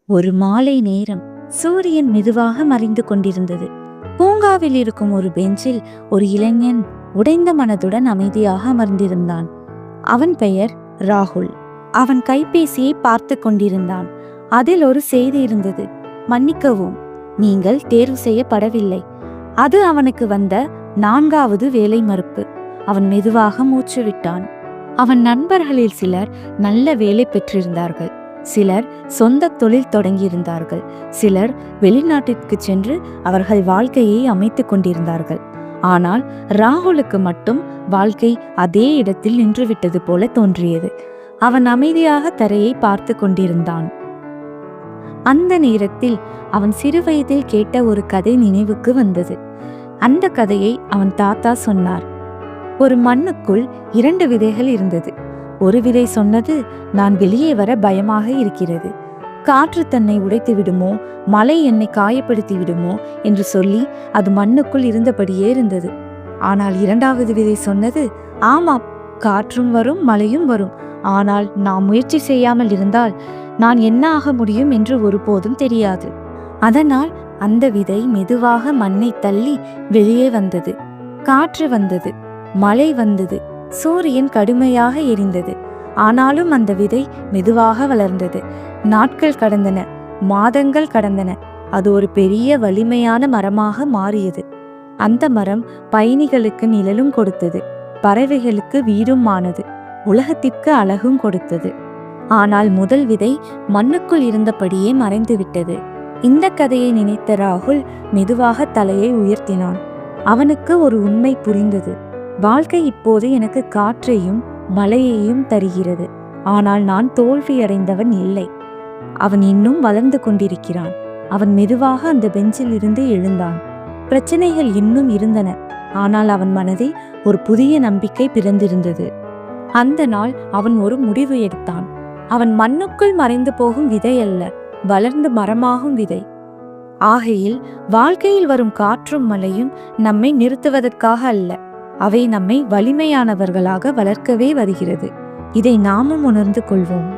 ஒரு மாலை நேரம் சூரியன் மெதுவாக மறைந்து கொண்டிருந்தது. பூங்காவில் இருக்கும் ஒரு பெஞ்சில் ஒரு இளைஞன் உடைந்த மனதுடன் அமைதியாக அமர்ந்திருந்தான். அவன் பெயர் ராகுல். அவன் கைபேசியை பார்த்து கொண்டிருந்தான். அதில் ஒரு செய்தி இருந்தது. மன்னிக்கவும், நீங்கள் தேர்வு செய்யப்படவில்லை. அது அவனுக்கு வந்த 4வது வேலை மறுப்பு. அவன் மெதுவாக மூச்சு விட்டான். அவன் நண்பர்களில் சிலர் நல்ல வேலை பெற்றிருந்தார்கள், சிலர் சொந்த தொழில் தொடங்கியிருந்தார்கள், சிலர் வெளிநாட்டிற்கு சென்று அவர்கள் வாழ்க்கையை அமைத்துக் கொண்டிருந்தார்கள். ஆனால் ராகுலுக்கு மட்டும் வாழ்க்கை அதே இடத்தில் நின்றுவிட்டது போல தோன்றியது. அவன் அமைதியாக தரையை பார்த்து கொண்டிருந்தான். அந்த நேரத்தில் அவன் சிறுவயதில் கேட்ட ஒரு கதை நினைவுக்கு வந்தது. அந்த கதையை அவன் தாத்தா சொன்னார். ஒரு மண்ணுக்குள் 2 விதைகள் இருந்தது. ஒரு விதை சொன்னது, நான் வெளியே வர பயமாக இருக்கிறது. காற்று தன்னை உடைத்து விடுமோ, மழை என்னை காயப்படுத்தி விடுமோ என்று சொல்லி அது மண்ணுக்குள் இருந்தபடியே இருந்தது. ஆனால் 2வது விதை சொன்னது, ஆமாம், காற்றும் வரும், மழையும் வரும். ஆனால் நான் முயற்சி செய்யாமல் இருந்தால் நான் என்ன ஆக முடியும் என்று ஒருபோதும் தெரியாது. அதனால் அந்த விதை மெதுவாக மண்ணை தள்ளி வெளியே வந்தது. காற்று வந்தது, மழை வந்தது, சூரியன் கடுமையாக எரிந்தது. ஆனாலும் அந்த விதை மெதுவாக வளர்ந்தது. நாட்கள் கடந்தன, மாதங்கள் கடந்தன. அது ஒரு பெரிய வலிமையான மரமாக மாறியது. அந்த மரம் பயணிகளுக்கு நிழலும் கொடுத்தது, பறவைகளுக்கு வீடும் ஆனது, உலகத்திற்கு அழகும் கொடுத்தது. ஆனால் முதல் விதை மண்ணுக்குள் இருந்தபடியே மறைந்து விட்டது. இந்த கதையை நினைத்த ராகுல் மெதுவாக தலையை உயர்த்தினான். அவனுக்கு ஒரு உண்மை புரிந்தது. வாழ்க்கை இப்போது எனக்கு காற்றையும் மழையையும் தருகிறது, ஆனால் நான் தோல்வியடைந்தவன் இல்லை. அவன் இன்னும் வளர்ந்து கொண்டிருக்கிறான். அவன் மெதுவாக அந்த பெஞ்சில் இருந்து எழுந்தான். பிரச்சனைகள் இன்னும் இருந்தன, ஆனால் அவன் மனதில் ஒரு புதிய நம்பிக்கை பிறந்திருந்தது. அந்த நாள் அவன் ஒரு முடிவு எடுத்தான். அவன் மண்ணுக்குள் மறைந்து போகும் விதை அல்ல, வளர்ந்து மரமாகும் விதை. ஆகையில் வாழ்க்கையில் வரும் காற்றும் மழையும் நம்மை நிறுத்துவதற்காக அல்ல, அவை நம்மை வலிமையானவர்களாக வளர்க்கவே வருகிறது. இதை நாமும் உணர்ந்து கொள்வோம்.